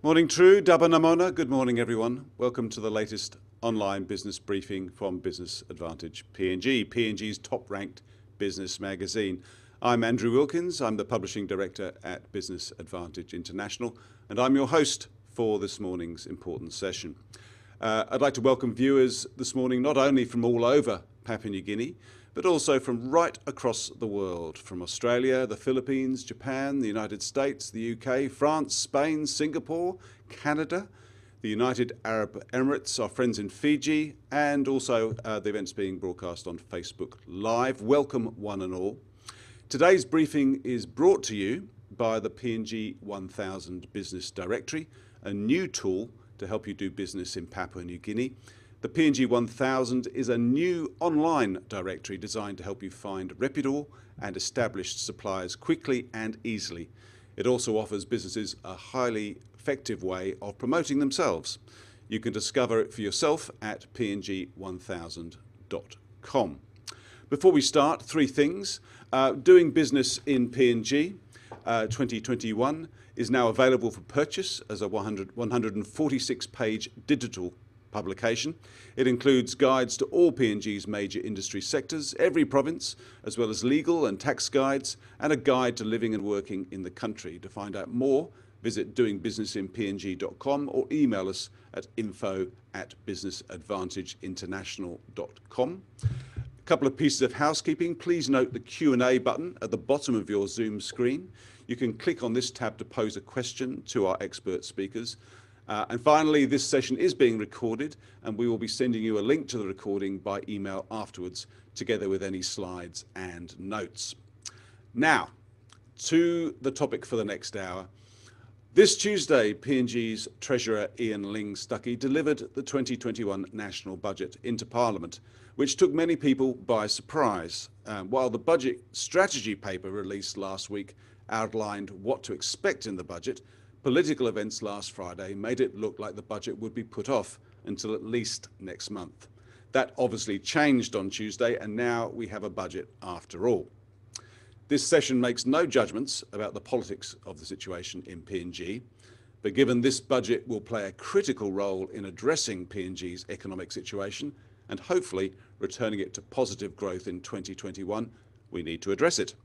Morning True, Daba Namona. Good morning everyone. Welcome to the latest online business briefing from Business Advantage PNG, PNG's top-ranked business magazine. I'm Andrew Wilkins. I'm the Publishing Director at Business Advantage International, and I'm your host for this morning's important session. I'd like to welcome viewers this morning not only from all over Papua New Guinea, but also from right across the world, from Australia, the Philippines, Japan, the United States, the UK, France, Spain, Singapore, Canada, the United Arab Emirates, our friends in Fiji, and also the events being broadcast on Facebook Live. Welcome one and all. Today's briefing is brought to you by the PNG 1000 Business Directory, a new tool to help you do business in Papua New Guinea. The PNG 1000 is a new online directory designed to help you find reputable and established suppliers quickly and easily. It also offers businesses a highly effective way of promoting themselves. You can discover it for yourself at png1000.com. Before we start, three things. Doing business in PNG 2021 is now available for purchase as a 146-page digital publication. It includes guides to all PNG's major industry sectors, every province, as well as legal and tax guides, and a guide to living and working in the country. To find out more, visit doingbusinessinpng.com or email us at info@businessadvantageinternational.com. A couple of pieces of housekeeping. Please note the Q&A button at the bottom of your Zoom screen. You can click on this tab to pose a question to our expert speakers. And finally, this session is being recorded, and we will be sending you a link to the recording by email afterwards, together with any slides and notes. Now, to the topic for the next hour. This Tuesday, PNG's Treasurer Ian Ling Stuckey delivered the 2021 National Budget into Parliament, which took many people by surprise. While the budget strategy paper released last week outlined what to expect in the budget, political events last Friday made it look like the budget would be put off until at least next month. That obviously changed on Tuesday, and now we have a budget after all. This session makes no judgments about the politics of the situation in PNG, but given this budget will play a critical role in addressing PNG's economic situation and hopefully returning it to positive growth in 2021, we need to address it.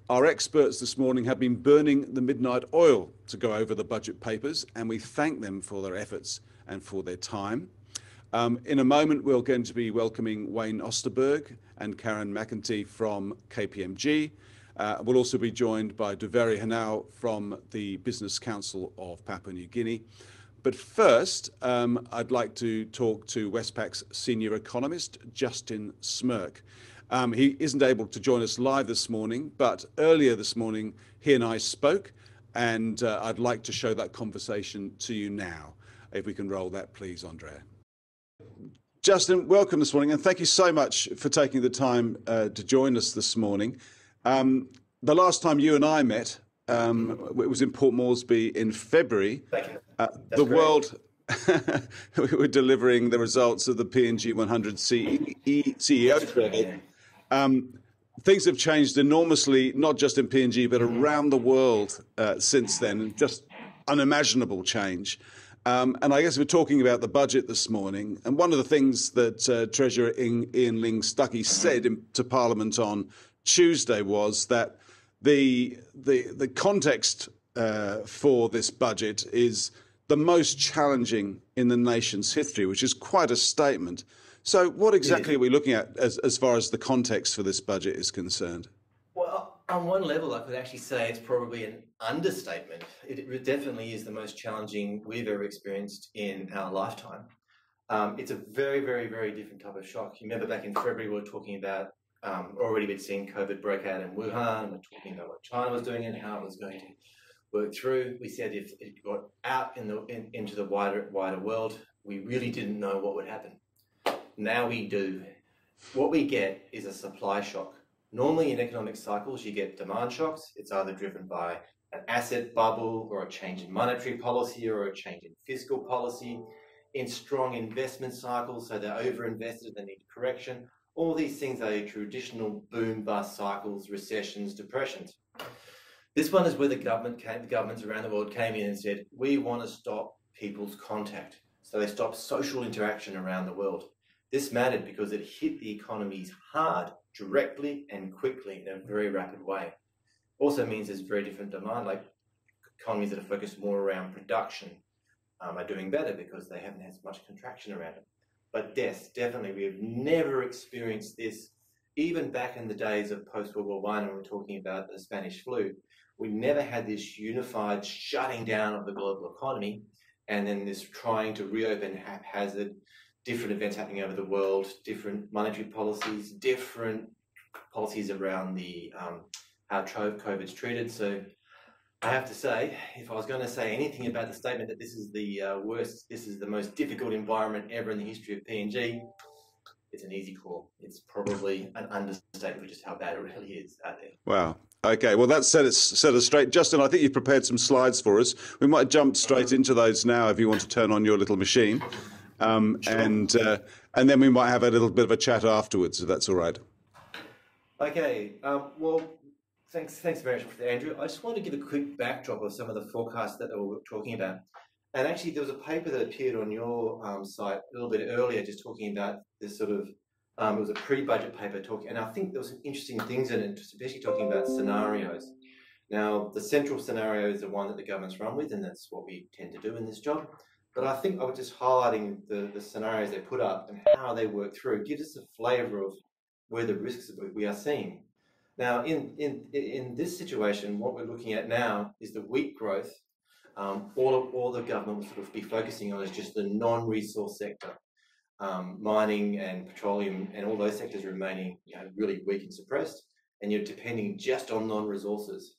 Our experts this morning have been burning the midnight oil to go over the budget papers, and we thank them for their efforts and for their time. In a moment, we're going to be welcoming Wayne Osterberg and Karen McEntee from KPMG. We'll also be joined by Douveri Henao from the Business Council of Papua New Guinea. But first, I'd like to talk to Westpac's senior economist, Justin Smirk. He isn't able to join us live this morning, but earlier this morning, he and I spoke, and I'd like to show that conversation to you now. If we can roll that, please, Andrea. Justin, welcome this morning, and thank you so much for taking the time to join us this morning. The last time you and I met, it was in Port Moresby in February. Thank you. The world, we were delivering the results of the PNG 100 CEO survey. Things have changed enormously, not just in PNG, but around the world since then. Just unimaginable change. And I guess we're talking about the budget this morning. And one of the things that Treasurer Ian Ling Stuckey said to Parliament on Tuesday was that the context for this budget is the most challenging in the nation's history, which is quite a statement. So what exactly are we looking at as far as the context for this budget is concerned? Well, on one level, I could actually say it's probably an understatement. It definitely is the most challenging we've ever experienced in our lifetime. It's a very, very, very different type of shock. You remember back in February, we were talking about already we'd seen COVID break out in Wuhan, and we're talking about what China was doing and how it was going to work through. We said if it got out into the wider world, we really didn't know what would happen. Now we do. What we get is a supply shock. Normally in economic cycles, you get demand shocks. It's either driven by an asset bubble or a change in monetary policy or a change in fiscal policy. In strong investment cycles, so they're overinvested, they need correction. All these things are traditional boom-bust cycles, recessions, depressions. This one is where the governments around the world came in and said, we want to stop people's contact. So they stopped social interaction around the world. This mattered because it hit the economies hard, directly and quickly in a very rapid way. Also means there's very different demand, like economies that are focused more around production are doing better because they haven't had as much contraction around it. But yes, definitely, we have never experienced this, even back in the days of post-World War I, when we're talking about the Spanish flu. We never had this unified shutting down of the global economy and then this trying to reopen haphazard, different events happening over the world, different monetary policies, different policies around the how COVID's treated. So I have to say, if I was going to say anything about the statement that this is the worst, this is the most difficult environment ever in the history of PNG, it's an easy call. It's probably an understatement for just how bad it really is out there. Wow. Okay, well, that set us straight. Justin, I think you've prepared some slides for us. We might jump straight into those now if you want to turn on your little machine. Sure. And then we might have a little bit of a chat afterwards, if that's all right. Okay, well, thanks very much, Andrew. I just want to give a quick backdrop of some of the forecasts that we were talking about. And actually, there was a paper that appeared on your site a little bit earlier, just talking about this sort of, it was a pre-budget paper talking, and I think there was some interesting things in it, especially talking about scenarios. Now, the central scenario is the one that the government's run with, and that's what we tend to do in this job. But I think I was just highlighting the scenarios they put up and how they work through. It gives us a flavour of where the risks we are seeing. Now, in this situation, what we're looking at now is the wheat growth. All the government will sort of be focusing on is just the non-resource sector, mining and petroleum, and all those sectors remaining, really weak and suppressed, and you're depending just on non-resources.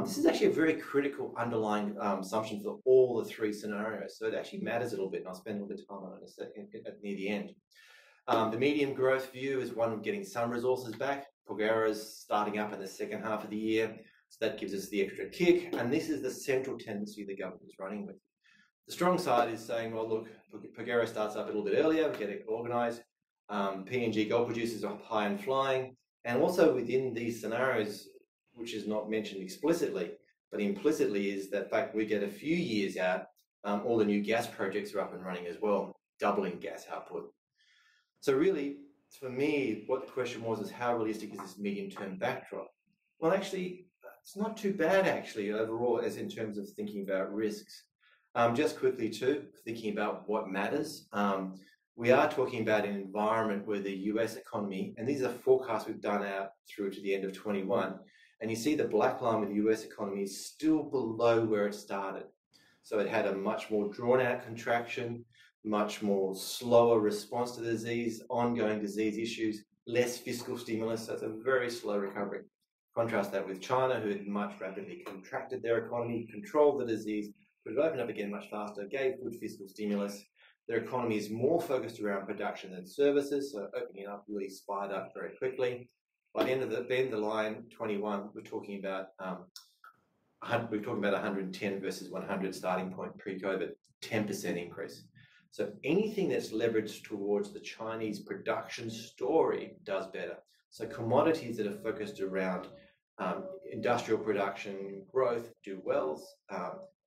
This is actually a very critical underlying assumption for all the three scenarios, so it actually matters a little bit, and I'll spend a little bit of time on it near the end. The medium growth view is one of getting some resources back. Porgera is starting up in the second half of the year, so that gives us the extra kick, and this is the central tendency the government is running with. The strong side is saying, well, look, Porgera starts up a little bit earlier, we get it organised. PNG gold producers are high and flying, and also within these scenarios, which is not mentioned explicitly, but implicitly is that fact we get a few years out, all the new gas projects are up and running as well, doubling gas output. So really, for me, what the question was is how realistic is this medium-term backdrop? Well, actually, it's not too bad, actually, overall, as in terms of thinking about risks. Just quickly, too, thinking about what matters. We are talking about an environment where the US economy, and these are forecasts we've done out through to the end of 21, and you see the black line with the US economy is still below where it started. So it had a much more drawn-out contraction, much more slower response to the disease, ongoing disease issues, less fiscal stimulus, so it's a very slow recovery. Contrast that with China, who had much rapidly contracted their economy, controlled the disease, but it opened up again much faster, gave good fiscal stimulus. Their economy is more focused around production than services, so opening up really spied up very quickly. By the end of the line, 21, we're talking about 110 versus 100 starting point pre-COVID, 10% increase. So anything that's leveraged towards the Chinese production story does better. So commodities that are focused around industrial production growth do well.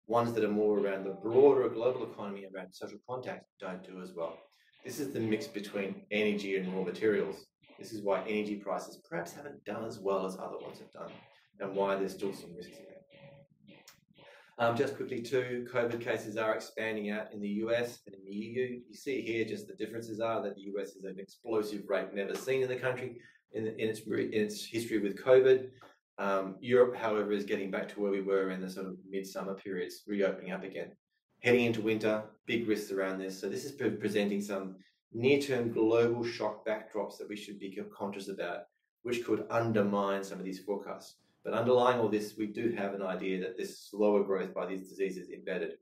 Ones that are more around the broader global economy, around social contact, don't do as well. This is the mix between energy and raw materials. This is why energy prices perhaps haven't done as well as other ones have done, and why there's still some risks in there. Just quickly too, COVID cases are expanding out in the US and in the EU. You see here just the differences are that the US is an explosive rate never seen in the country in its history with COVID. Europe, however, is getting back to where we were in the sort of midsummer periods, reopening up again. Heading into winter, big risks around this. So this is presenting some near-term global shock backdrops that we should be conscious about, which could undermine some of these forecasts. But underlying all this, we do have an idea that this slower growth by these diseases is embedded.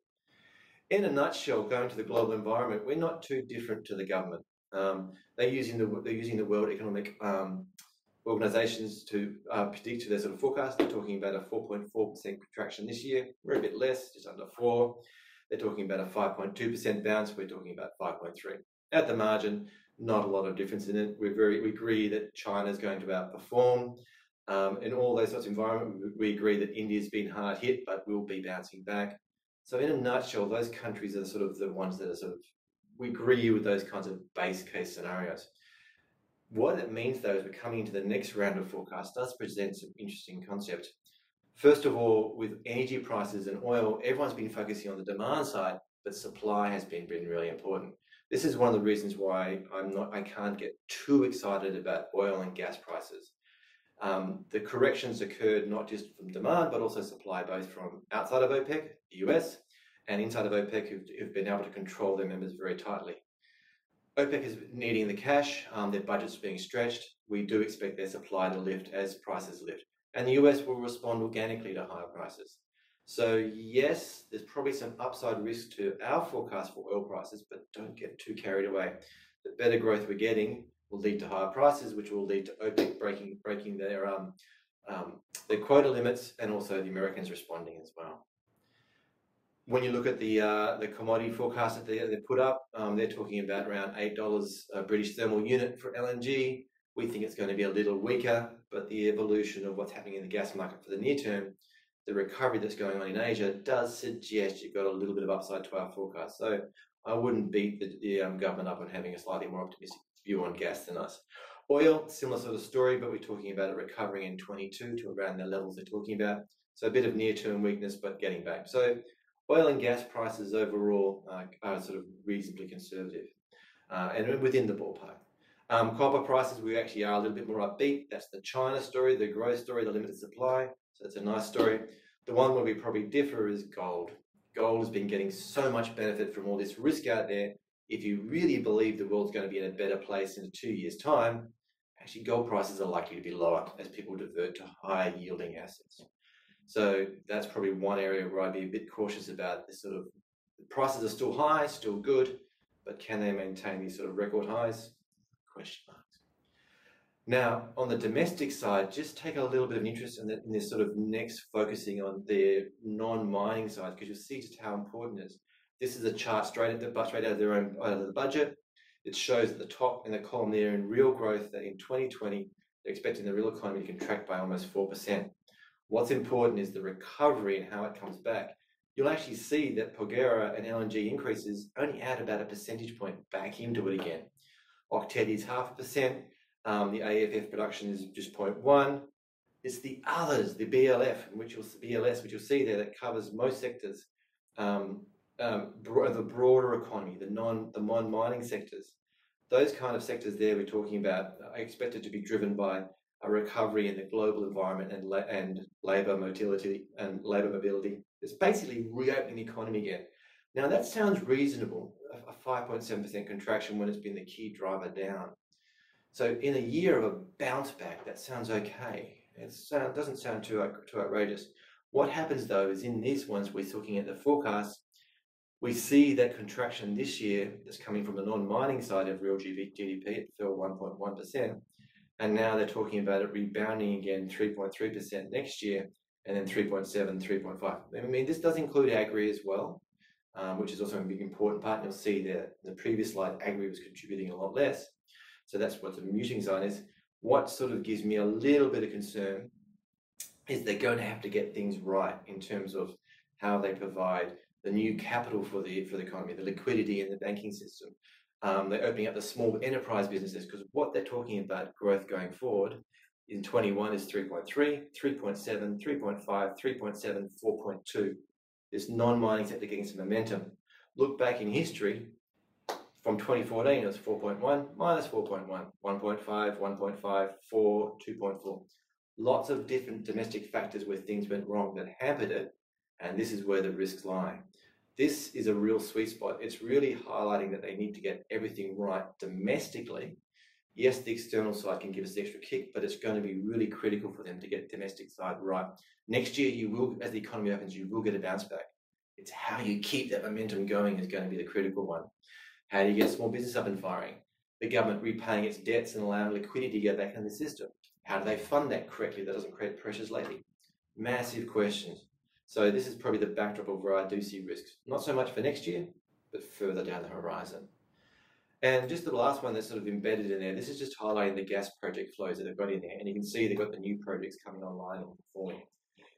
In a nutshell, going to the global environment, we're not too different to the government. They're using the World Economic organisations to predict to their sort of forecast. They're talking about a 4.4% contraction this year. We're a bit less, just under 4. They're talking about a 5.2% bounce. We're talking about 5.3. At the margin, not a lot of difference in it. We agree that China is going to outperform. In all those sorts of environments, we agree that India's been hard hit, but will be bouncing back. So in a nutshell, those countries are sort of the ones that are sort of, we agree with those kinds of base case scenarios. What it means, though, is we're coming into the next round of forecasts does present some interesting concepts. First of all, with energy prices and oil, everyone's been focusing on the demand side, but supply has been really important. This is one of the reasons why I can't get too excited about oil and gas prices. The corrections occurred not just from demand, but also supply, both from outside of OPEC, the US, and inside of OPEC, who've been able to control their members very tightly. OPEC is needing the cash, their budget's being stretched. We do expect their supply to lift as prices lift. And the US will respond organically to higher prices. So yes, there's probably some upside risk to our forecast for oil prices, but don't get too carried away. The better growth we're getting will lead to higher prices, which will lead to OPEC breaking their quota limits, and also the Americans responding as well. When you look at the commodity forecast that they put up, they're talking about around $8 British thermal unit for LNG. We think it's going to be a little weaker, but the evolution of what's happening in the gas market for the near term, the recovery that's going on in Asia, does suggest you've got a little bit of upside to our forecast. So I wouldn't beat the government up on having a slightly more optimistic view on gas than us. Oil, similar sort of story, but we're talking about it recovering in 22 to around the levels they're talking about. So a bit of near-term weakness, but getting back. So oil and gas prices overall are sort of reasonably conservative and within the ballpark. Copper prices, we actually are a little bit more upbeat. That's the China story, the growth story, the limited supply. So it's a nice story. The one where we probably differ is gold. Gold has been getting so much benefit from all this risk out there. If you really believe the world's going to be in a better place in 2 years' time, actually gold prices are likely to be lower as people divert to higher yielding assets. So that's probably one area where I'd be a bit cautious about this sort of, the prices are still high, still good, but can they maintain these sort of record highs? Question marks. Now, on the domestic side, just take a little bit of interest in this sort of next focusing on their non-mining side, because you'll see just how important it is. This is a chart straight out of the budget. It shows at the top in the column there in real growth that in 2020, they're expecting the real economy to contract by almost 4%. What's important is the recovery and how it comes back. You'll actually see that Porgera and LNG increases only add about a percentage point back into it again. Octet is 0.5%. The AFF production is just 0.1. It's the others, the BLS, which you'll see there, that covers most sectors, the broader economy, the non-mining sectors. Those kind of sectors there we're talking about are expected to be driven by a recovery in the global environment and labour mobility. It's basically reopening the economy again. Now that sounds reasonable, a 5.7% contraction when it's been the key driver down. So in a year of a bounce back, that sounds okay. It doesn't sound too outrageous. What happens though is in these ones we're looking at the forecast, we see that contraction this year that's coming from the non-mining side of real GDP. It fell 1.1%. And now they're talking about it rebounding again 3.3% next year, and then 3.7, 3.5. I mean, this does include agri as well, which is also a big important part. And you'll see that in the previous slide, agri was contributing a lot less. So that's what the muting sign is. What sort of gives me a little bit of concern is they're going to have to get things right in terms of how they provide the new capital for the economy, the liquidity in the banking system. They're opening up the small enterprise businesses, because what they're talking about growth going forward in 21 is 3.3, 3.7, 3.5, 3.7, 4.2. This non-mining sector getting some momentum. Look back in history, from 2014 it was 4.1, minus 4.1, 1.5, 1.5, 4, 2.4. Lots of different domestic factors where things went wrong that hampered it, and this is where the risks lie. This is a real sweet spot. It's really highlighting that they need to get everything right domestically. Yes, the external side can give us the extra kick, but it's going to be really critical for them to get the domestic side right. Next year, you will, as the economy opens, you will get a bounce back. It's how you keep that momentum going is going to be the critical one. How do you get small business up and firing? The government repaying its debts and allowing liquidity to get back in the system. How do they fund that correctly that doesn't create pressures lately? Massive questions. So this is probably the backdrop of where I do see risks. Not so much for next year, but further down the horizon. And just the last one that's sort of embedded in there, this is just highlighting the gas project flows that they've got in there. And you can see they've got the new projects coming online and performing.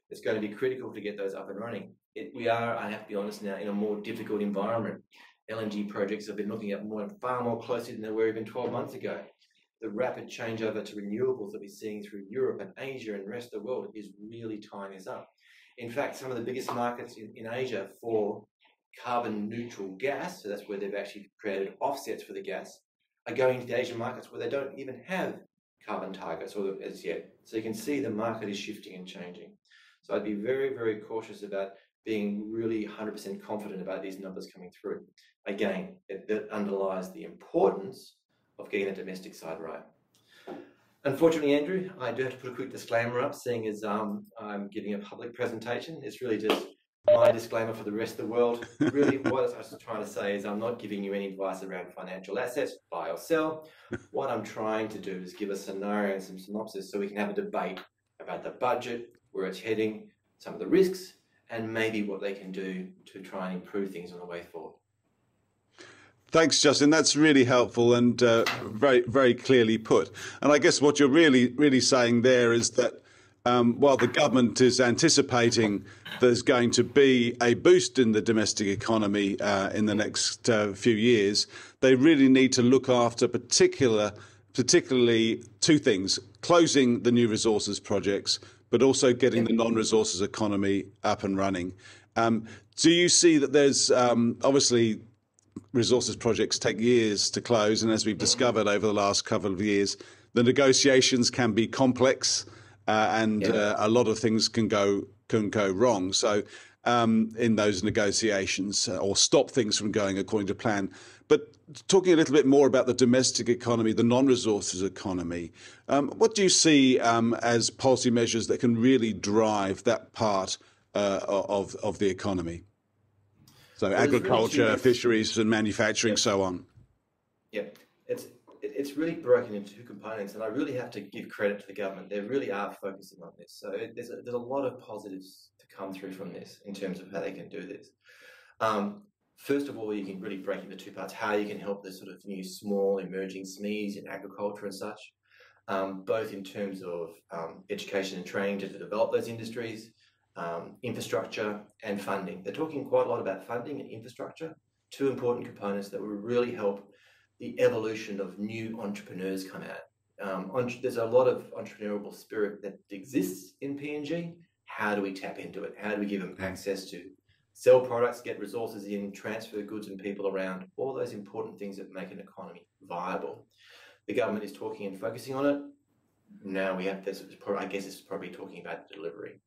It's going to be critical to get those up and running. We are, I have to be honest now, in a more difficult environment. LNG projects have been looking at far more closely than they were even 12 months ago. The rapid changeover to renewables that we're seeing through Europe and Asia and the rest of the world is really tying us up. In fact, some of the biggest markets in Asia for carbon neutral gas, so that's where they've actually created offsets for the gas, are going to the Asian markets where they don't even have carbon targets or as yet. So you can see the market is shifting and changing. So I'd be very, very cautious about being really 100% confident about these numbers coming through. Again, that underlies the importance of getting the domestic side right. Unfortunately, Andrew, I do have to put a quick disclaimer up, seeing as I'm giving a public presentation. It's really just my disclaimer for the rest of the world. Really, what I was trying to say is I'm not giving you any advice around financial assets, buy or sell. What I'm trying to do is give a scenario and some synopsis so we can have a debate about the budget, where it's heading, some of the risks, and maybe what they can do to try and improve things on the way forward. Thanks, Justin. That's really helpful and very, very clearly put. And I guess what you're really saying there is that while the government is anticipating there's going to be a boost in the domestic economy in the next few years, they really need to look after particularly two things: closing the new resources projects, but also getting the non-resources economy up and running. Do you see that there's obviously resources projects take years to close, and as we've discovered over the last couple of years, the negotiations can be complex and a lot of things can go wrong. So in those negotiations, or stop things from going according to plan. But talking a little bit more about the domestic economy, the non-resources economy, what do you see as policy measures that can really drive that part of the economy? So agriculture, really fisheries and manufacturing, so on. Yeah, it's really broken into two components, and I really have to give credit to the government. They really are focusing on this. So there's a lot of positives to come through from this in terms of how they can do this. First of all, you can really break into two parts: how you can help the sort of new small emerging SMEs in agriculture and such, both in terms of education and training to develop those industries, infrastructure and funding. They're talking quite a lot about funding and infrastructure, two important components that will really help the evolution of new entrepreneurs come out. There's a lot of entrepreneurial spirit that exists in PNG. How do we tap into it? How do we give them access to sell products, get resources in, transfer goods and people around, all those important things that make an economy viable? The government is talking and focusing on it. Now we have this, I guess it's probably talking about delivery.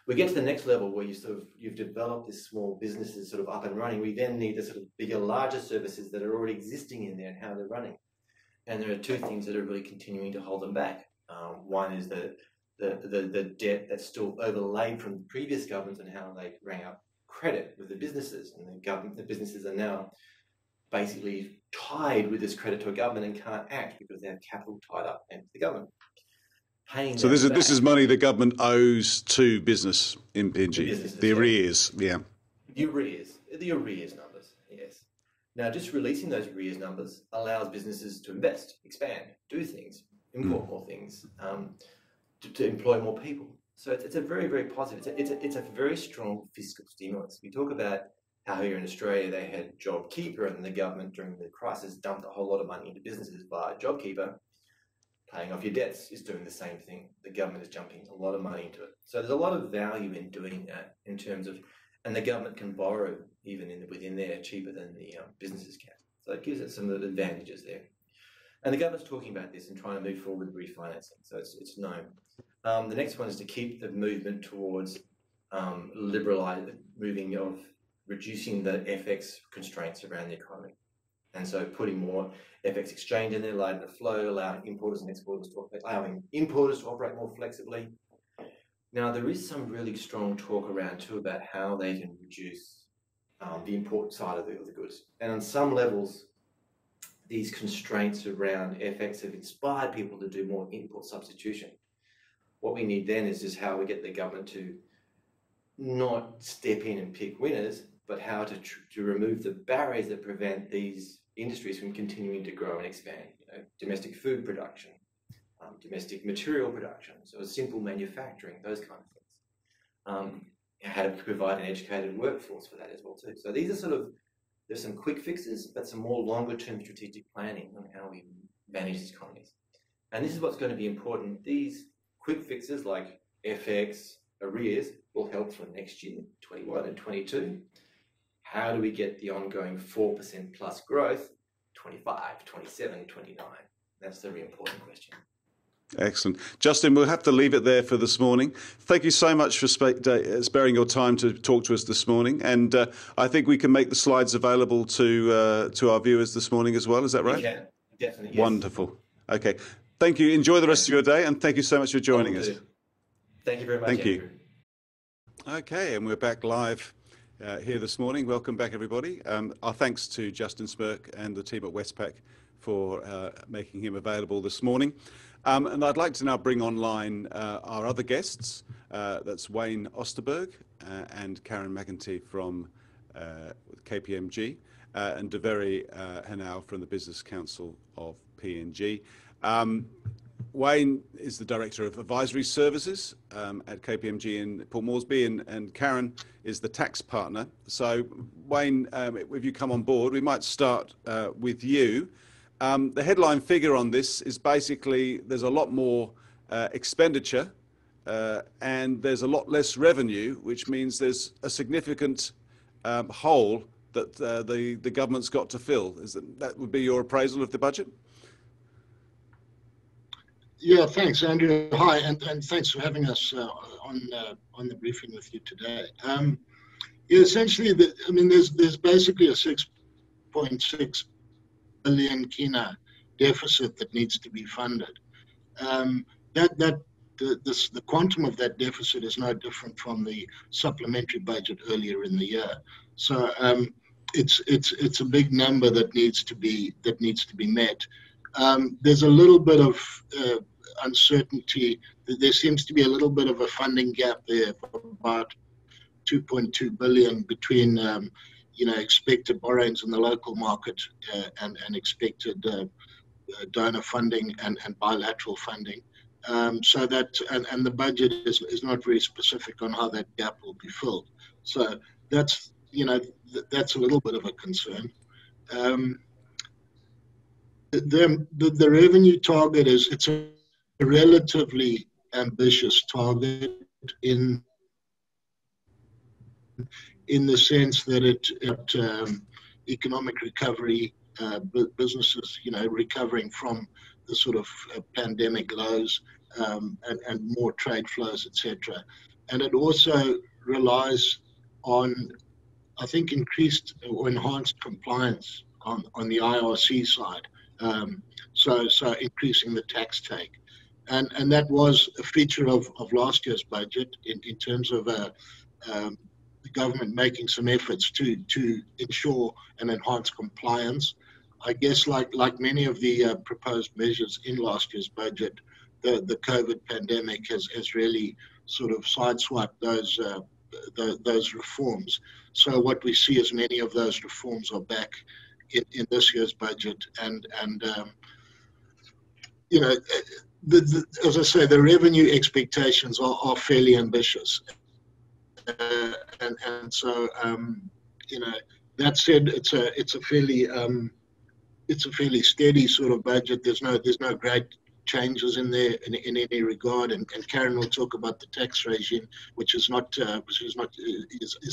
We get to the next level where you've developed this small businesses sort of up and running. We then need the sort of bigger, larger services that are already existing in there and how they're running. And there are two things that are really continuing to hold them back. One is the debt that's still overlaid from the previous governments and how they rang up credit with the businesses, and the businesses are now basically tied with this credit to a government and can't act because they have capital tied up into the government. So this is money the government owes to business in PNG. The arrears, yeah. The arrears numbers, yes. Now, just releasing those arrears numbers allows businesses to invest, expand, do things, import more things, to employ more people. So it's a very, very positive. It's a very strong fiscal stimulus. We talk about how here in Australia they had JobKeeper, and the government during the crisis dumped a whole lot of money into businesses via JobKeeper. Paying off your debts is doing the same thing. The government is jumping a lot of money into it. So there's a lot of value in doing that in terms of, and the government can borrow even within there cheaper than the businesses can. So it gives it some of the advantages there. And the government's talking about this and trying to move forward with refinancing. So it's known. The next one is to keep the movement towards reducing the FX constraints around the economy. And so putting more FX exchange in there, allowing the flow, allowing importers and exporters to operate more flexibly. Now, there is some really strong talk around too about how they can reduce the import side of the goods. And on some levels, these constraints around FX have inspired people to do more import substitution. What we need then is just how we get the government to not step in and pick winners, but how to remove the barriers that prevent these industries from continuing to grow and expand. Domestic food production, domestic material production, so simple manufacturing, those kind of things. How to provide an educated workforce for that as well too. So these are there's some quick fixes, but some more longer term strategic planning on how we manage these economies. And this is what's going to be important. These quick fixes like FX, arrears will help for next year, 21 and 22. How do we get the ongoing 4% plus growth, 25, 27, 29? That's the really important question. Excellent. Justin, we'll have to leave it there for this morning. Thank you so much for sparing your time to talk to us this morning. And I think we can make the slides available to our viewers this morning as well. Is that right? We can, definitely. Yes. Wonderful. Okay. Thank you. Enjoy the rest of your day. And thank you so much for joining us. Thank you very much, Thank Andrew. you. Okay. And we're back live here this morning. Welcome back, everybody. Our thanks to Justin Smirk and the team at Westpac for making him available this morning. And I'd like to now bring online our other guests. That's Wayne Osterberg and Karen McEntee from KPMG and Douveri Henao from the Business Council of PNG. Wayne is the Director of Advisory Services at KPMG in Port Moresby, and Karen is the tax partner. So Wayne, if you come on board, we might start with you. The headline figure on this is basically there's a lot more expenditure and there's a lot less revenue, which means there's a significant hole that the government's got to fill. That would be your appraisal of the budget? Yeah, thanks, Andrew. Hi, and thanks for having us on the briefing with you today. Yeah, essentially, there's basically a 6.6 billion kina deficit that needs to be funded. The quantum of that deficit is no different from the supplementary budget earlier in the year. So it's a big number that needs to be met. There's a little bit of uncertainty. There seems to be a little bit of a funding gap there for about 2.2 billion between expected borrowings in the local market and expected donor funding and bilateral funding. So that and the budget is not very specific on how that gap will be filled. So that's a little bit of a concern. The revenue target it's a relatively ambitious target in the sense that economic recovery, businesses recovering from the sort of pandemic lows and more trade flows, etc. And it also relies on, I think, increased or enhanced compliance on the IRC side. So increasing the tax take. And that was a feature of last year's budget in terms of the government making some efforts to ensure and enhance compliance. I guess like many of the proposed measures in last year's budget, the COVID pandemic has really sort of sideswiped those reforms. So what we see is many of those reforms are back in this year's budget, and as I say, the revenue expectations are fairly ambitious, and so that said, it's a fairly steady sort of budget. There's no great changes in there in any regard, and Karen will talk about the tax regime, which is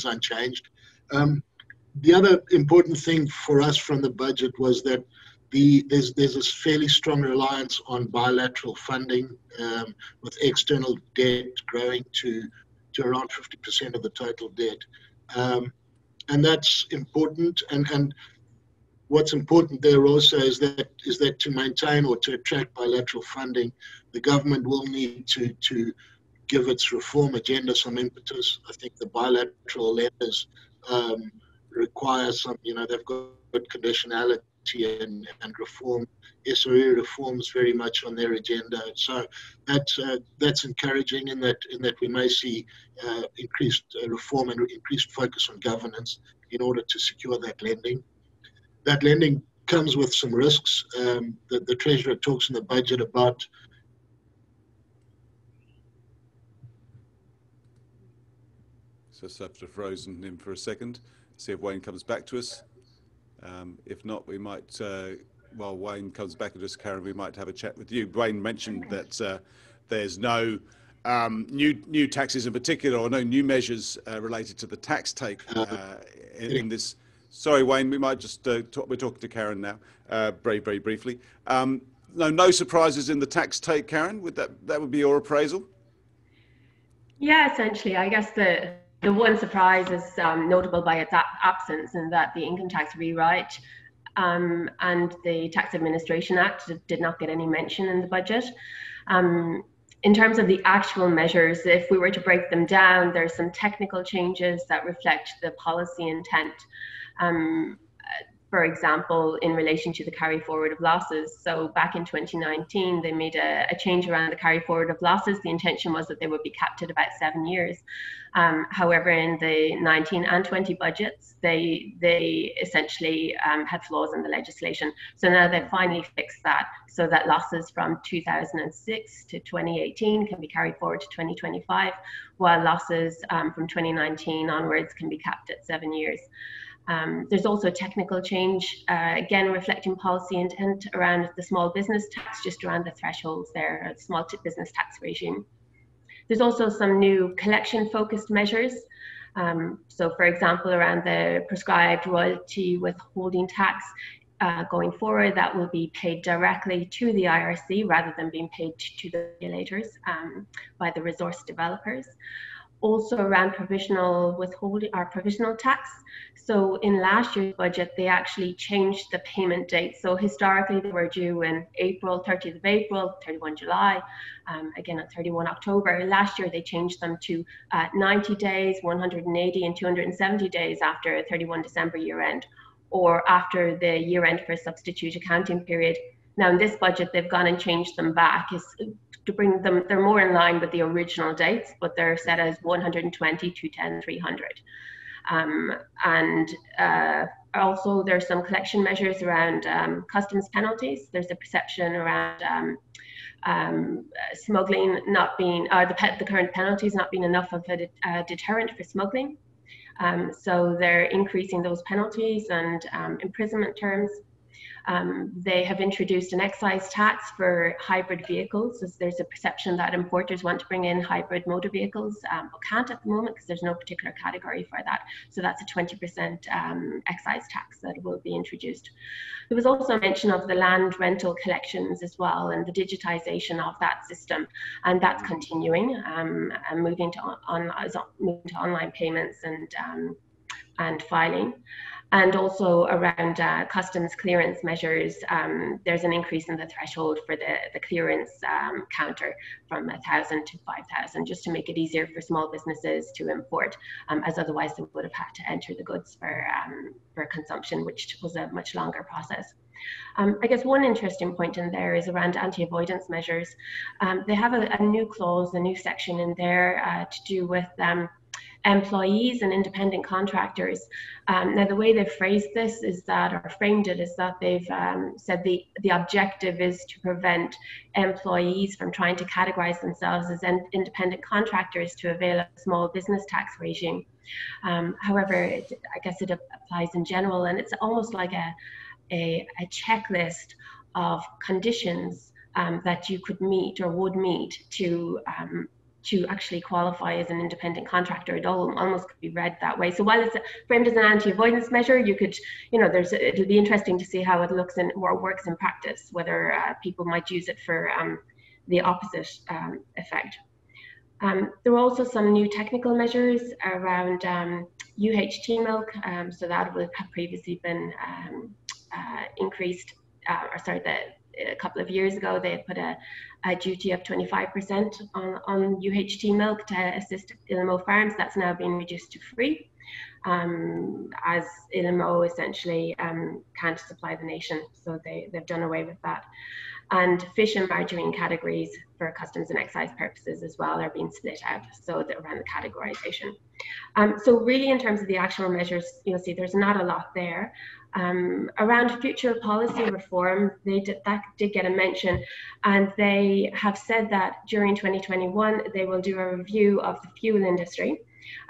unchanged. The other important thing for us from the budget was that there's this fairly strong reliance on bilateral funding, with external debt growing to around 50% of the total debt, and that's important. And what's important there also is that to maintain or to attract bilateral funding, the government will need to give its reform agenda some impetus. I think the bilateral lenders require some, they've got conditionality and reform, SOE reforms very much on their agenda. So that's encouraging in that we may see increased reform and increased focus on governance in order to secure that lending. That lending comes with some risks. The Treasurer talks in the budget about just have to frozen him for a second, see if Wayne comes back to us. If not, we might, while Wayne comes back to us, Karen, we might have a chat with you. Wayne mentioned that there's no new taxes in particular, or no new measures related to the tax take in this. Sorry, Wayne, we might just we're talking to Karen now, very briefly. No surprises in the tax take, Karen. That would be your appraisal? Yeah, essentially, I guess the one surprise is notable by its absence, in that the income tax rewrite and the Tax Administration Act did not get any mention in the budget. In terms of the actual measures, if we were to break them down, there's some technical changes that reflect the policy intent. For example, in relation to the carry forward of losses. So back in 2019, they made a change around the carry forward of losses. The intention was that they would be capped at about 7 years. However, in the 19 and 20 budgets, they essentially had flaws in the legislation. So now they've finally fixed that, so that losses from 2006 to 2018 can be carried forward to 2025, while losses from 2019 onwards can be capped at 7 years. There's also a technical change, again reflecting policy intent around the small business tax, just around the thresholds there, the small business tax regime. There's also some new collection focused measures. So for example, around the prescribed royalty withholding tax, going forward, that will be paid directly to the IRC rather than being paid to the regulators by the resource developers. Also around provisional withholding or provisional tax. So in last year's budget, they actually changed the payment date. So historically they were due in April, 30th of April, 31 July, again on 31 October. Last year they changed them to 90 days, 180 and 270 days after 31 December year end, or after the year end for a substitute accounting period. Now in this budget, they've gone and changed them back to bring them, they're more in line with the original dates, but they're set as 120, 210, 300. Also there's some collection measures around customs penalties. There's a perception around smuggling not being, the current penalties not being enough of a deterrent for smuggling. So they're increasing those penalties and imprisonment terms. They have introduced an excise tax for hybrid vehicles, as there's a perception that importers want to bring in hybrid motor vehicles, but can't at the moment because there's no particular category for that. So that's a 20% excise tax that will be introduced. There was also a mention of the land rental collections as well, and the digitization of that system, and that's continuing, and moving to online payments and filing. And also around customs clearance measures, there's an increase in the threshold for the clearance counter from 1,000 to 5,000, just to make it easier for small businesses to import, as otherwise they would have had to enter the goods for consumption, which was a much longer process. I guess one interesting point in there is around anti-avoidance measures. They have a new clause, a new section in there to do with employees and independent contractors. Now the way they've phrased this is that, or framed it, is that they've said the objective is to prevent employees from trying to categorize themselves as independent contractors to avail of a small business tax regime. However, I guess it applies in general, and it's almost like a checklist of conditions that you could meet or would meet to actually qualify as an independent contractor. It almost could be read that way. So while it's framed as an anti-avoidance measure, you could, it'll be interesting to see how it looks or works in practice, whether people might use it for the opposite effect. There were also some new technical measures around UHT milk. So that would have previously been increased, a couple of years ago, they had put a duty of 25% on UHT milk to assist ILMO farms. That's now been reduced to free, as ILMO essentially can't supply the nation. So they've done away with that. and fish and margarine categories for customs and excise purposes as well are being split out, so that around the categorization. So really in terms of the actual measures, you'll see there's not a lot there. Around future policy reform, that did get a mention, and they have said that during 2021 they will do a review of the fuel industry.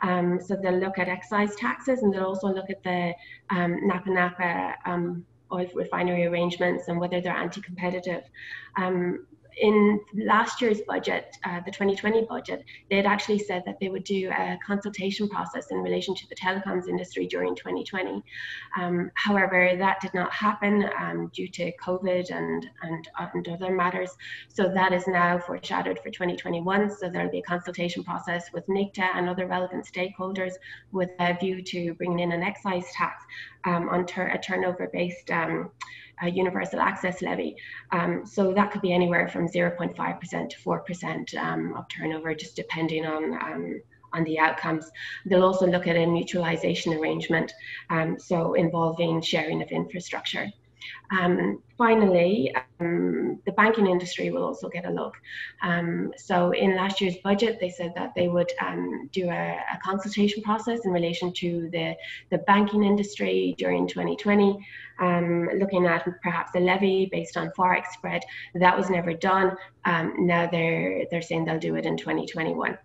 So they'll look at excise taxes, and they'll also look at the Napa oil refinery arrangements and whether they're anti-competitive. In last year's budget, the 2020 budget, they had actually said that they would do a consultation process in relation to the telecoms industry during 2020. However, that did not happen due to COVID and other matters. So that is now foreshadowed for 2021. So there'll be a consultation process with NICTA and other relevant stakeholders with a view to bringing in an excise tax on a turnover-based universal access levy. So that could be anywhere from 0.5% to 4% of turnover, just depending on the outcomes. They'll also look at a mutualization arrangement, so involving sharing of infrastructure. Finally, the banking industry will also get a look. So in last year's budget, they said that they would do a consultation process in relation to the banking industry during 2020, looking at perhaps a levy based on Forex spread. That was never done. Now they're saying they'll do it in 2021.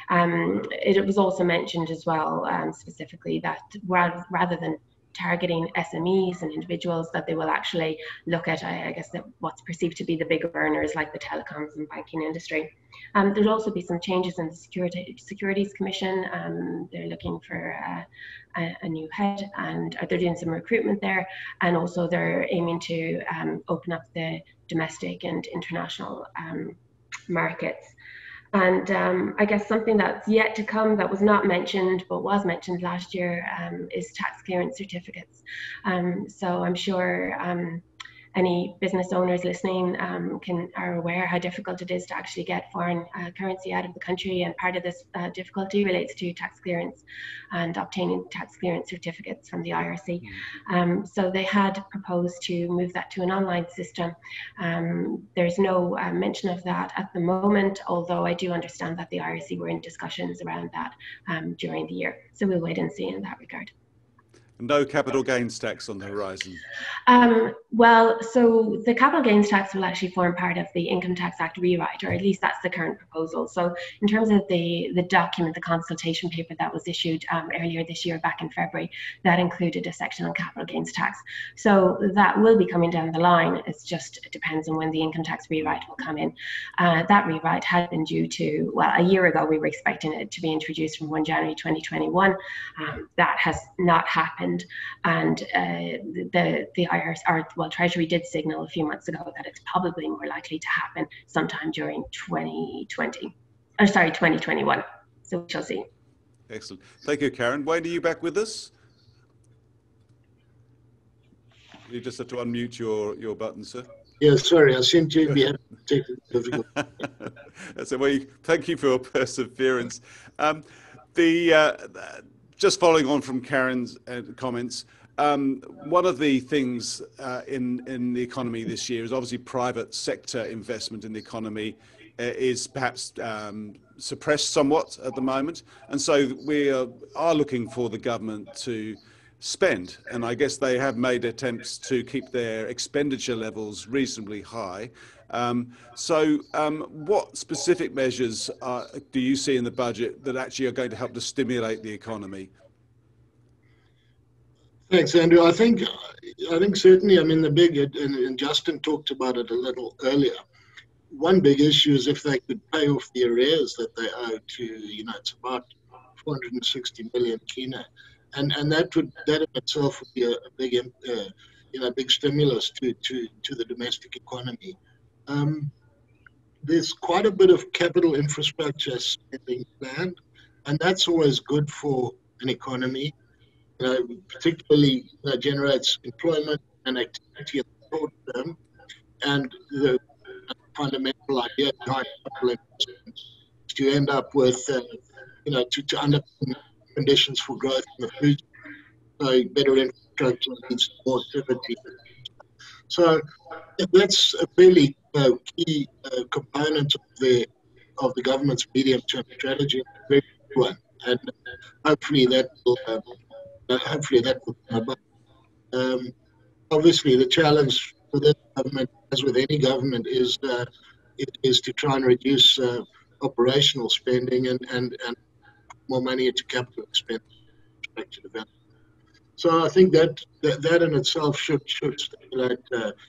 It was also mentioned as well, specifically, that rather than targeting SMEs and individuals, that they will actually look at, I guess, what's perceived to be the bigger earners like the telecoms and banking industry. There'll also be some changes in the Securities Commission. They're looking for a new head, and they're doing some recruitment there, and also they're aiming to open up the domestic and international markets. And I guess something that's yet to come that was not mentioned but was mentioned last year is tax clearance certificates. So I'm sure any business owners listening are aware how difficult it is to actually get foreign currency out of the country, and part of this difficulty relates to tax clearance and obtaining tax clearance certificates from the IRC. So they had proposed to move that to an online system. There's no mention of that at the moment, although I do understand that the IRC were in discussions around that during the year. So we'll wait and see in that regard. No capital gains tax on the horizon? Well, so the capital gains tax will actually form part of the Income Tax Act rewrite, or at least that's the current proposal. So in terms of the document, the consultation paper that was issued earlier this year, back in February, that included a section on capital gains tax. So that will be coming down the line. It depends on when the income tax rewrite will come in. That rewrite had been due to, well, a year ago we were expecting it to be introduced from 1 January 2021. That has not happened. And the IRS, Treasury did signal a few months ago that it's probably more likely to happen sometime during 2021. So we shall see. Excellent. Thank you, Karen. Wayne, are you back with us? You just have to unmute your button, sir. Yeah, sorry, I seem to be having technical difficulty. So, thank you for your perseverance. Just following on from Karen's comments, one of the things in the economy this year is obviously private sector investment in the economy is perhaps suppressed somewhat at the moment. And so we are looking for the government to spend. And I guess they have made attempts to keep their expenditure levels reasonably high. What specific measures do you see in the budget that actually are going to help to stimulate the economy? Thanks, Andrew. I think certainly, I mean, the big, and Justin talked about it a little earlier, one big issue is if they could pay off the arrears that they owe to, it's about 460 million kina. And that in itself would be a big, big stimulus to the domestic economy. There's quite a bit of capital infrastructure spending planned, and that's always good for an economy. Particularly generates employment and activity in the short term. And the fundamental idea behind capital investment is to end up with, to underpin conditions for growth in the future. So better infrastructure leads to more activity. So that's a fairly key component of the government's medium-term strategy, a very good one, and hopefully that will come about. Obviously, the challenge for this government, as with any government, is to try and reduce operational spending and more money into capital expenditure to develop. So I think that in itself should stimulate,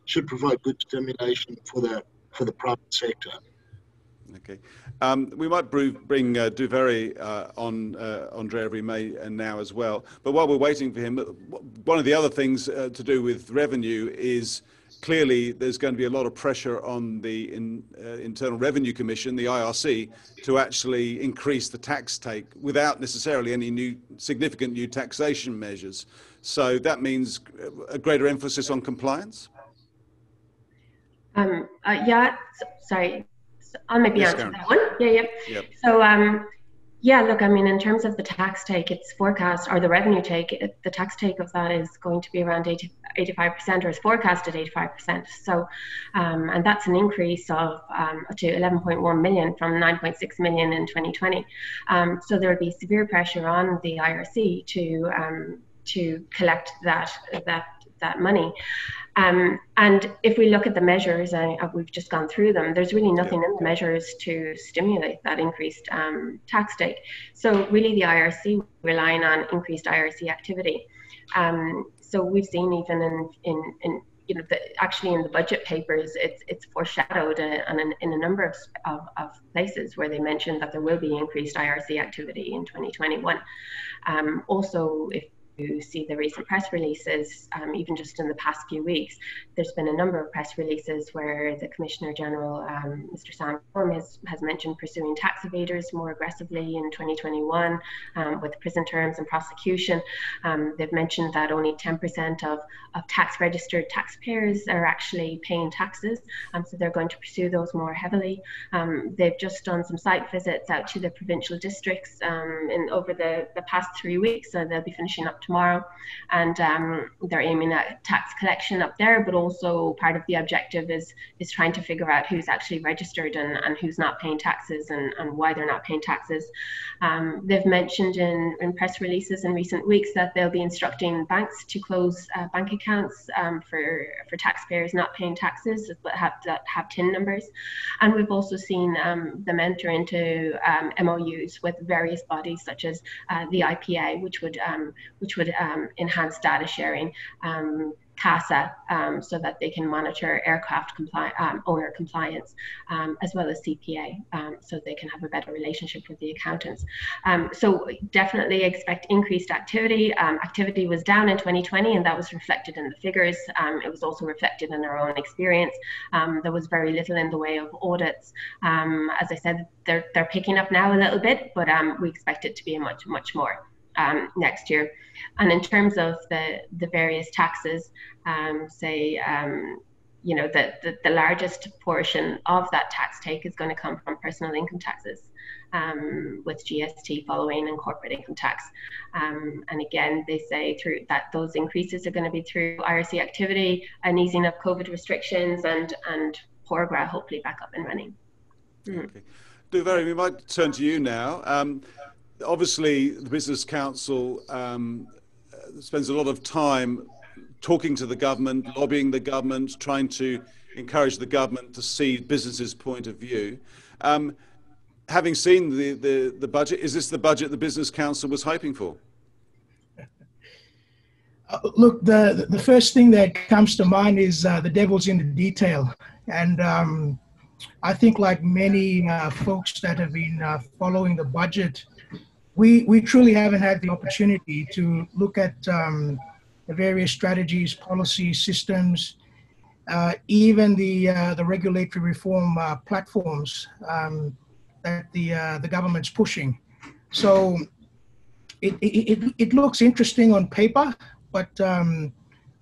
should provide good stimulation for the private sector. Okay, we might bring Douveri on, Andrea, if we may, now as well. But while we're waiting for him, one of the other things to do with revenue is clearly there's going to be a lot of pressure on the Internal Revenue Commission, the IRC, to actually increase the tax take without necessarily any significant new taxation measures. So that means a greater emphasis on compliance? Yeah, sorry. I'll maybe answer that one. Yeah. Yep. So, yeah, look, I mean, in terms of the tax take, it's forecast, or the revenue take, the tax take of that is going to be around 85%, or is forecasted 85%. So, and that's an increase of to 11.1 million from 9.6 million in 2020. So there will be severe pressure on the IRC to collect that money. And if we look at the measures, we've just gone through them, there's really nothing in the measures to stimulate that increased tax take. So really the IRC relying on increased IRC activity. So we've seen even in you know, actually in the budget papers, it's foreshadowed in a number of places where they mentioned that there will be increased IRC activity in 2021. Also, if you see the recent press releases, even just in the past few weeks, there's been a number of press releases where the Commissioner General, Mr. Sam Orme, has mentioned pursuing tax evaders more aggressively in 2021 with prison terms and prosecution. They've mentioned that only 10% of tax registered taxpayers are actually paying taxes, so they're going to pursue those more heavily. They've just done some site visits out to the provincial districts over the past 3 weeks, so they'll be finishing up tomorrow, and they're aiming at tax collection up there, but also part of the objective is trying to figure out who's actually registered and who's not paying taxes and why they're not paying taxes. They've mentioned in press releases in recent weeks that they'll be instructing banks to close bank accounts for taxpayers not paying taxes but have TIN numbers. And we've also seen them enter into MOUs with various bodies such as the IPA, which would enhance data sharing, CASA, so that they can monitor aircraft owner compliance, as well as CPA, so they can have a better relationship with the accountants. So definitely expect increased activity. Activity was down in 2020, and that was reflected in the figures. It was also reflected in our own experience. There was very little in the way of audits. As I said, they're picking up now a little bit, but we expect it to be much more next year. And in terms of the various taxes, you know, the largest portion of that tax take is going to come from personal income taxes, with GST following, and corporate income tax. And again, they say through that those increases are going to be through IRC activity, an easing of COVID restrictions, and Porgra hopefully back up and running. Okay. Douveri, we might turn to you now. Obviously, the Business Council spends a lot of time talking to the government, lobbying the government, trying to encourage the government to see businesses' point of view. Having seen the budget, is this the budget the Business Council was hoping for? Look, the first thing that comes to mind is the devil's in the detail. And I think like many folks that have been following the budget, we truly haven't had the opportunity to look at the various strategies, policies, systems, even the regulatory reform platforms that the government's pushing. So it looks interesting on paper, but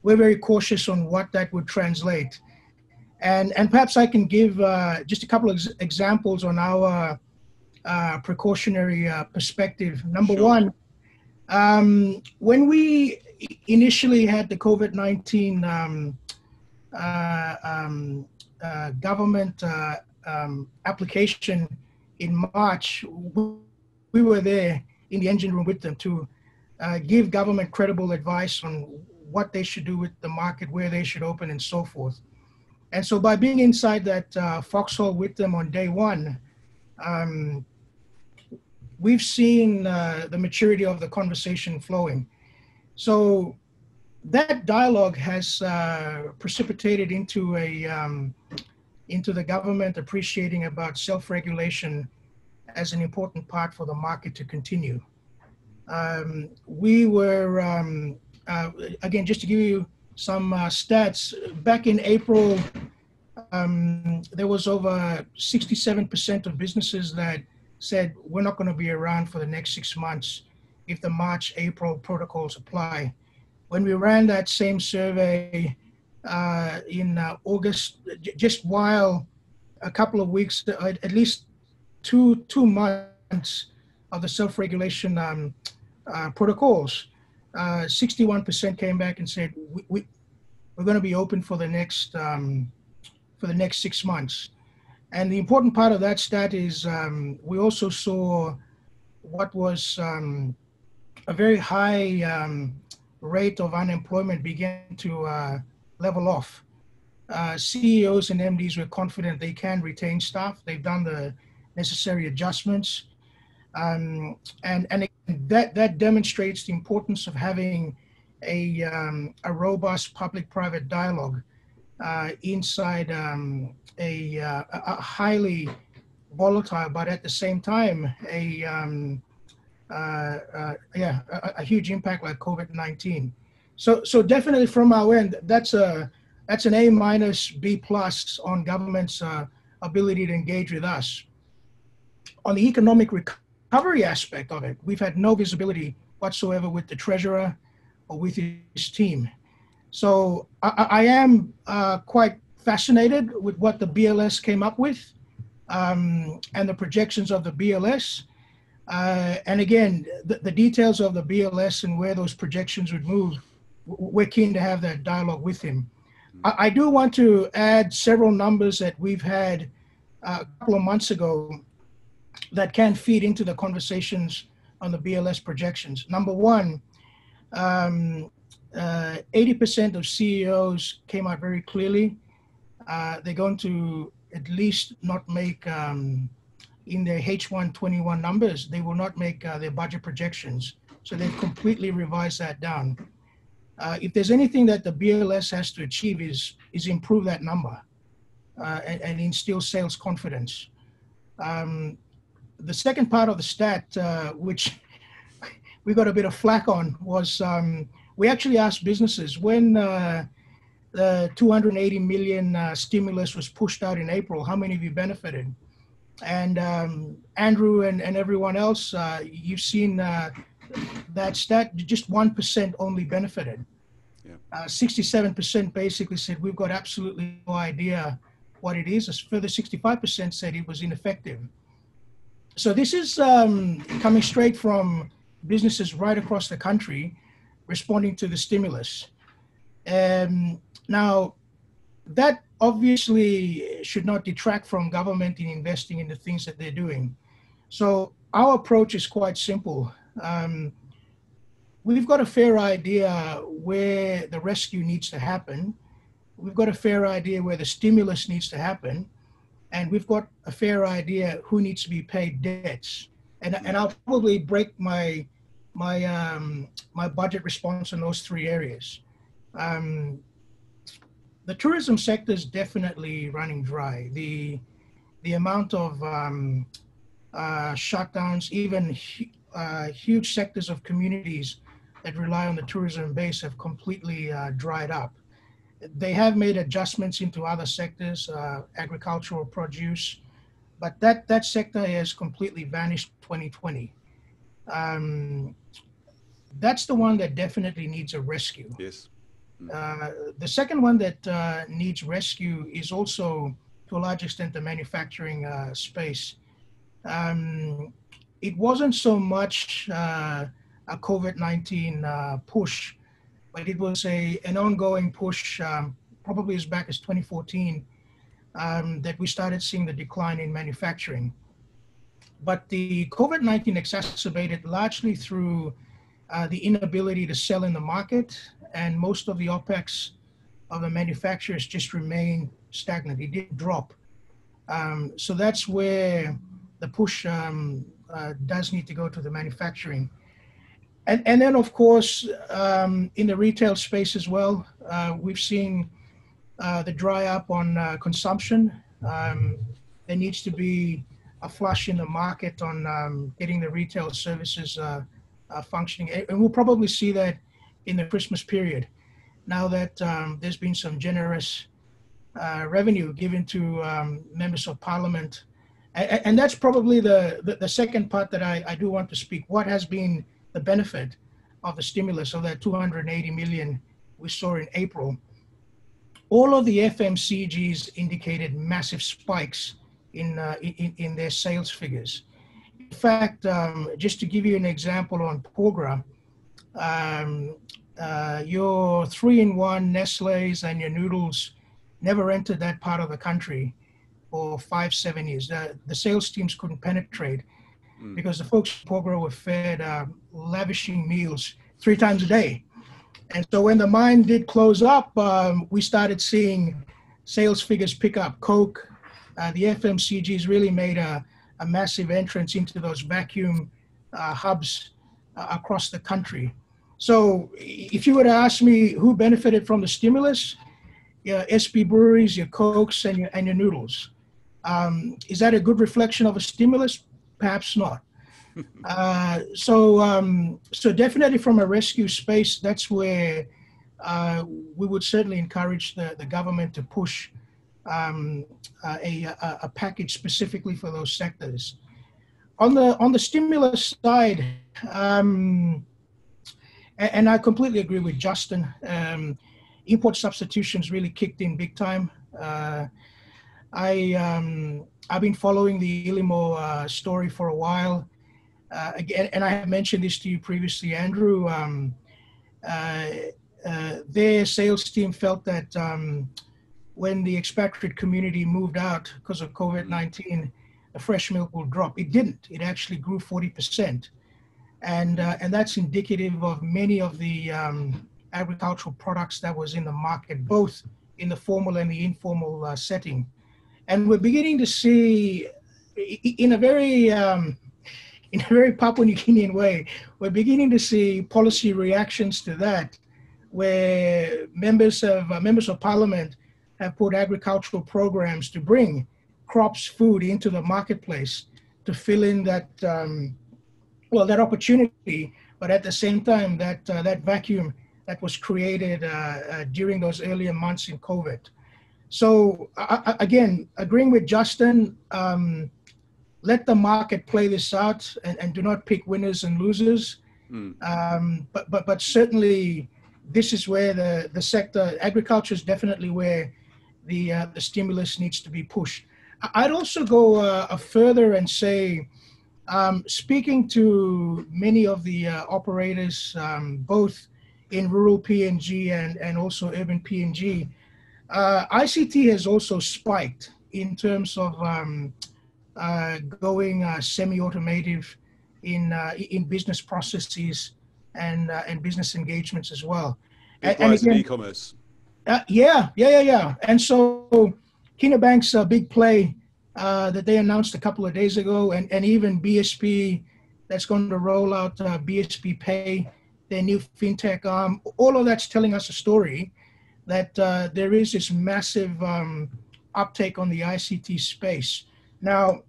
we're very cautious on what that would translate. And perhaps I can give just a couple of examples on our precautionary perspective. Number one, when we initially had the COVID-19 government application in March, we were there in the engine room with them to give government credible advice on what they should do with the market, where they should open, and so forth. And so by being inside that foxhole with them on day one, we've seen the maturity of the conversation flowing. So that dialogue has precipitated into into the government appreciating about self-regulation as an important part for the market to continue. We were, again, just to give you some stats, back in April, there was over 67% of businesses that said, we're not going to be around for the next 6 months if the March, April protocols apply. When we ran that same survey in August, just while a couple of weeks, at least two months of the self-regulation protocols, 61% came back and said, we're going to be open for the next 6 months. And the important part of that stat is we also saw what was a very high rate of unemployment began to level off. CEOs and MDs were confident they can retain staff. They've done the necessary adjustments. And that demonstrates the importance of having a robust public-private dialogue inside a highly volatile, but at the same time, a huge impact like COVID-19. So definitely from our end, that's an A-, B+ on government's ability to engage with us. On the economic recovery aspect of it, we've had no visibility whatsoever with the treasurer or with his team. So I am quite fascinated with what the BLS came up with and the projections of the BLS. And again, the details of the BLS and where those projections would move, we're keen to have that dialogue with him. I do want to add several numbers that we've had a couple of months ago that can feed into the conversations on the BLS projections. Number one, 80% of CEOs came out very clearly. They're going to at least not make, in their H1 21 numbers, they will not make their budget projections. So they've completely revised that down. If there's anything that the BLS has to achieve is improve that number and instill sales confidence. The second part of the stat, which we got a bit of flack on, was we actually asked businesses when the 280 million stimulus was pushed out in April, how many of you benefited? And Andrew and everyone else, you've seen that stat, just 1% only benefited. Yeah. 67% basically said, we've got absolutely no idea what it is. A further 65% said it was ineffective. So this is coming straight from businesses right across the country responding to the stimulus. Now, that obviously should not detract from government in investing in the things that they're doing. So our approach is quite simple. We've got a fair idea where the rescue needs to happen. We've got a fair idea where the stimulus needs to happen. And we've got a fair idea who needs to be paid debts. And I'll probably break my budget response in those three areas. The tourism sector is definitely running dry. The amount of shutdowns, even huge sectors of communities that rely on the tourism base have completely dried up. They have made adjustments into other sectors, agricultural produce, but that sector has completely vanished 2020. That's the one that definitely needs a rescue. Yes. The second one that needs rescue is also, to a large extent, the manufacturing space. It wasn't so much a COVID-19 push, but it was an ongoing push probably as back as 2014 that we started seeing the decline in manufacturing. But the COVID-19 exacerbated largely through the inability to sell in the market, and most of the OPEX of the manufacturers just remained stagnant. It didn't drop. So that's where the push does need to go to the manufacturing. And then, of course, in the retail space as well, we've seen the dry up on consumption. There needs to be a flush in the market on getting the retail services functioning. And we'll probably see that in the Christmas period, now that there's been some generous revenue given to members of parliament. And that's probably the second part that I do want to speak. What has been the benefit of the stimulus of that 280 million we saw in April? All of the FMCGs indicated massive spikes in their sales figures. In fact, just to give you an example on Porgra, your 3-in-1 Nestle's and your noodles never entered that part of the country for 5-7 years. The sales teams couldn't penetrate because the folks in Porgra were fed lavishing meals 3 times a day. And so when the mine did close up, we started seeing sales figures pick up. Coke, the FMCGs really made a massive entrance into those vacuum hubs across the country. So if you were to ask me who benefited from the stimulus, your SB breweries, your Cokes, and your noodles. Is that a good reflection of a stimulus? Perhaps not. So definitely from a rescue space, that's where we would certainly encourage the government to push a package specifically for those sectors. On the stimulus side, and I completely agree with Justin, import substitutions really kicked in big time. I've been following the Ilimo story for a while. Again, and I have mentioned this to you previously, Andrew. Their sales team felt that when the expatriate community moved out because of COVID-19, the fresh milk will drop. It didn't. It actually grew 40%. And that's indicative of many of the agricultural products that was in the market, both in the formal and the informal setting. And we're beginning to see, in a very Papua New Guinean way, we're beginning to see policy reactions to that, where members of parliament have put agricultural programs to bring crops, food into the marketplace to fill in that that opportunity, but at the same time that vacuum that was created during those earlier months in COVID. So again, agreeing with Justin, let the market play this out and do not pick winners and losers. But certainly this is where the sector, agriculture is definitely where the stimulus needs to be pushed. I'd also go further and say, speaking to many of the operators, both in rural PNG and also urban PNG, ICT has also spiked in terms of going semi-automative in business processes and business engagements as well. And again, e-commerce. Yeah. And so Kinabank's a big play that they announced a couple of days ago, and even BSP that's going to roll out BSP Pay, their new fintech arm. All of that's telling us a story that there is this massive uptake on the ICT space. Now,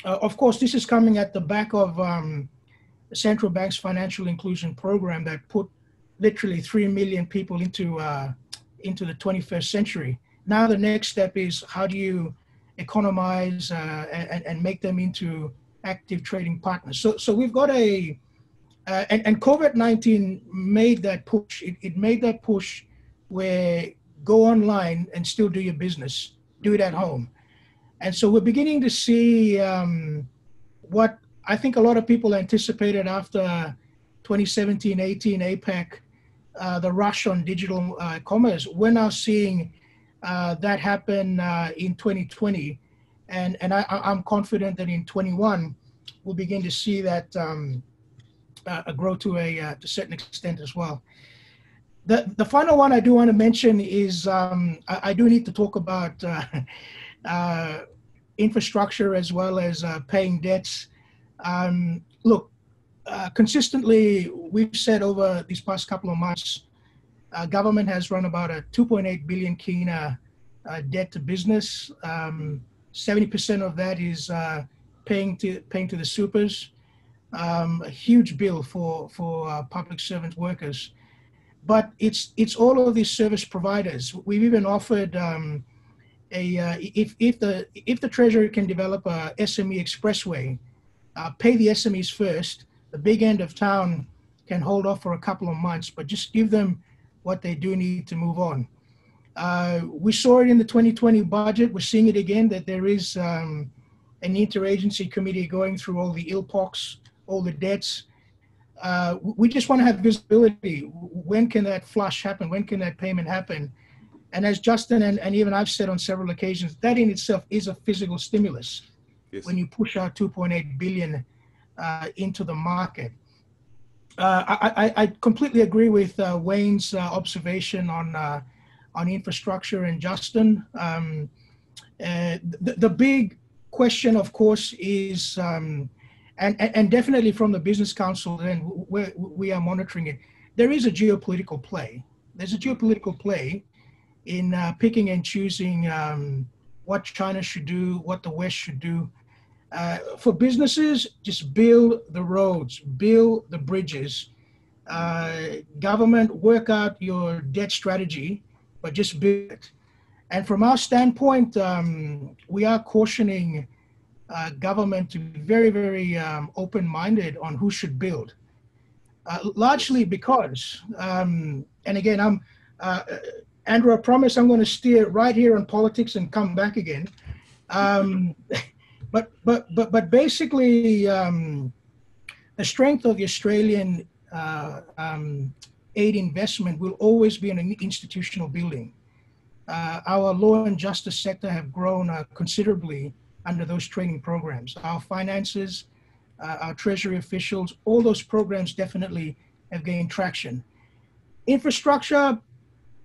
of course, this is coming at the back of the central bank's financial inclusion program that put literally 3 million people into the 21st century. Now the next step is, how do you economize and make them into active trading partners? So we've got and COVID-19 made that push. It made that push where go online and still do your business, do it at home. And so we're beginning to see what I think a lot of people anticipated after 2017-18 APEC, the rush on digital commerce, we're now seeing that happen in 2020. And I'm confident that in 21, we'll begin to see that grow to a certain extent as well. The final one I do want to mention is I do need to talk about infrastructure as well as paying debts. Look, consistently, we've said over these past couple of months, government has run about a 2.8 billion kina debt to business. 70% of that is paying to the supers. A huge bill for public servant workers. But it's all of these service providers. We've even offered if the Treasury can develop a SME expressway, pay the SMEs first. The big end of town can hold off for a couple of months, but just give them what they do need to move on. We saw it in the 2020 budget. We're seeing it again, that there is an interagency committee going through all the ILPOCs, all the debts. We just want to have visibility. When can that flush happen? When can that payment happen? And as Justin and even I've said on several occasions, that in itself is a physical stimulus. Yes. When you push out 2.8 billion into the market. I completely agree with Wayne's observation on infrastructure and Justin. The big question, of course, is, and definitely from the Business Council, and we are monitoring it, there is a geopolitical play. There's a geopolitical play in picking and choosing what China should do, what the West should do. For businesses, just build the roads, build the bridges. Government, work out your debt strategy, but just build it. And from our standpoint, we are cautioning government to be very, very open-minded on who should build. Largely because, and again, Andrew, I promise I'm going to steer right here on politics and come back again. But basically, the strength of the Australian aid investment will always be in an institutional building. Our law and justice sector have grown considerably under those training programs. Our finances, our Treasury officials, all those programs definitely have gained traction. Infrastructure,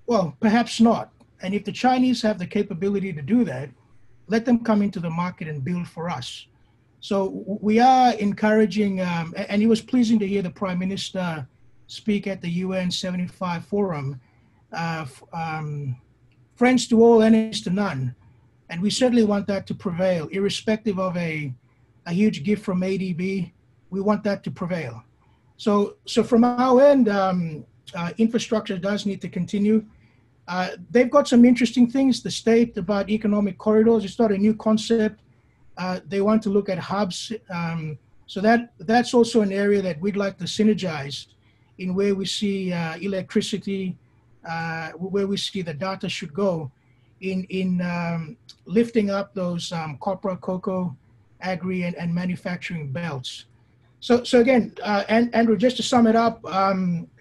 well, perhaps not. And if the Chinese have the capability to do that, let them come into the market and build for us. So we are encouraging, and it was pleasing to hear the Prime Minister speak at the UN 75 Forum, friends to all, enemies to none. And we certainly want that to prevail, irrespective of a huge gift from ADB. We want that to prevail. So from our end, infrastructure does need to continue. They've got some interesting things, the state, about economic corridors. It's not a new concept. They want to look at hubs. So that's also an area that we'd like to synergize in where we see electricity, where we see the data should go in lifting up those copra, cocoa, agri, and manufacturing belts. So again, Andrew, just to sum it up,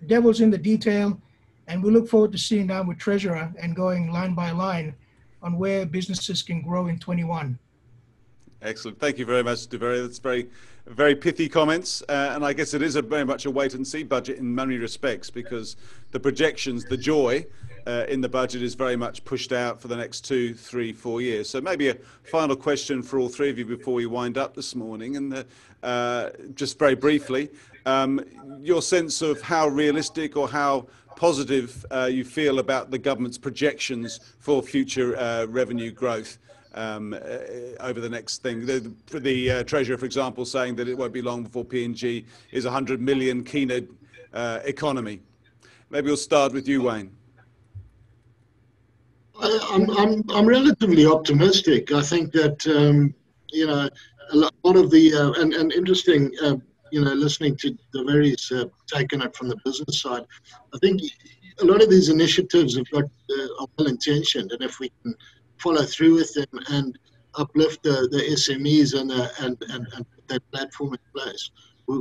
devil's in the detail, and we look forward to sitting down with Treasurer and going line by line on where businesses can grow in 21. Excellent. Thank you very much, Douveri. That's very pithy comments. And I guess it is very much a wait and see budget in many respects, because the projections, the joy in the budget is very much pushed out for the next 2, 3, 4 years. So maybe a final question for all three of you before we wind up this morning. And just very briefly, your sense of how realistic or how positive you feel about the government's projections for future revenue growth over the next thing. The Treasurer, for example, saying that it won't be long before PNG is 100 million kina economy. Maybe we'll start with you, Wayne. I'm relatively optimistic. I think that you know, a lot of the and interesting, you know, listening to Douveri's taken it from the business side. I think a lot of these initiatives have got are well intentioned, and if we can follow through with them and uplift the SMEs and put that platform in place,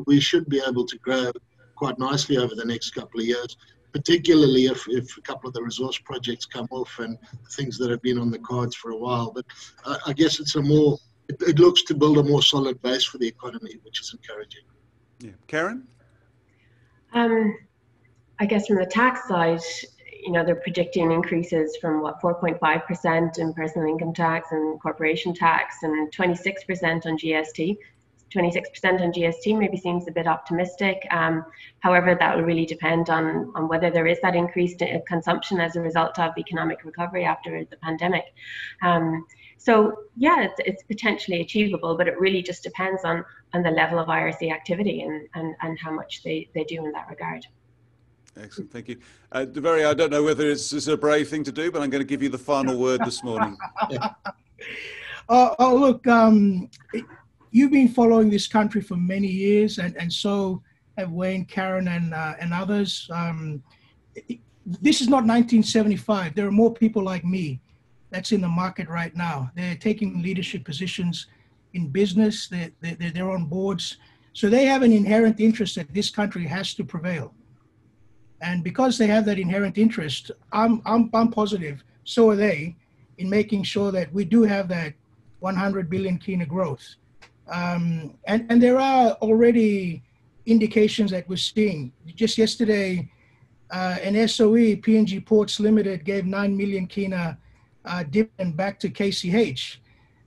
we should be able to grow quite nicely over the next couple of years. particularly if a couple of the resource projects come off and things that have been on the cards for a while. But I guess it looks to build a more solid base for the economy, which is encouraging. Yeah. Karen? I guess from the tax side, they're predicting increases from 4.5% in personal income tax and corporation tax, and 26% on GST. 26% on GST maybe seems a bit optimistic. However, that will really depend on whether there is that increased consumption as a result of economic recovery after the pandemic. So yeah, it's potentially achievable, but it really just depends on the level of IRC activity and how much they do in that regard. Excellent, thank you. Douveri, I don't know whether it's a brave thing to do, but I'm going to give you the final word this morning. Look, you've been following this country for many years, and so have Wayne, Karen, and others. This is not 1975. There are more people like me that's in the market right now. They're taking leadership positions in business. They're on boards. So they have an inherent interest that this country has to prevail. And because they have that inherent interest, I'm positive, so are they, in making sure that we do have that 100 billion kina growth. And there are already indications that we're seeing. Just yesterday, an SOE, PNG Ports Limited, gave 9 million kina dividend back to KCH.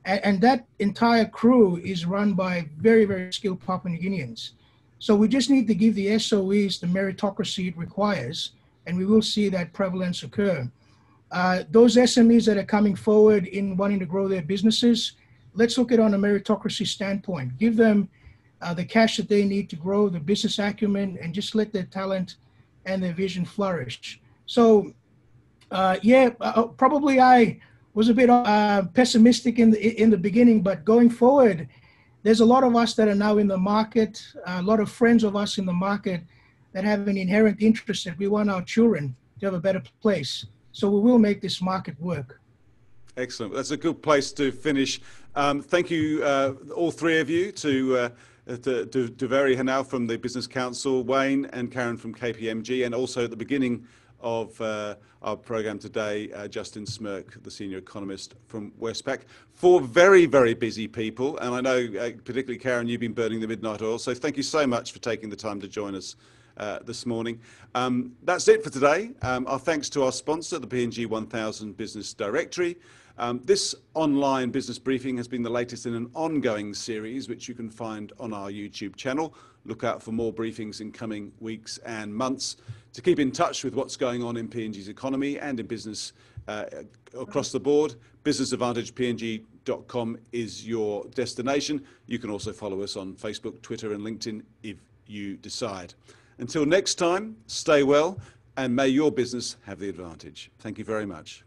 And that entire crew is run by very, very skilled Papua New Guineans. So we just need to give the SOEs the meritocracy it requires, and we will see that prevalence occur. Those SMEs that are coming forward in wanting to grow their businesses, let's look at it on a meritocracy standpoint. Give them the cash that they need to grow, the business acumen, and just let their talent and their vision flourish. So probably I was a bit pessimistic in the beginning, but going forward, there's a lot of us that are now in the market, a lot of friends of us in the market that have an inherent interest that we want our children to have a better place. So we will make this market work. Excellent. That's a good place to finish. Thank you, all three of you, to Douveri, Henao from the Business Council, Wayne and Karen from KPMG, and also at the beginning of our program today, Justin Smirk, the senior economist from Westpac. Four very, very busy people, and I know particularly Karen, you've been burning the midnight oil, so thank you so much for taking the time to join us this morning. That's it for today. Our thanks to our sponsor, the PNG 1000 Business Directory. This online business briefing has been the latest in an ongoing series, which you can find on our YouTube channel. Look out for more briefings in coming weeks and months. To keep in touch with what's going on in PNG's economy and in business across the board, businessadvantagepng.com is your destination. You can also follow us on Facebook, Twitter and LinkedIn if you decide. Until next time, stay well and may your business have the advantage. Thank you very much.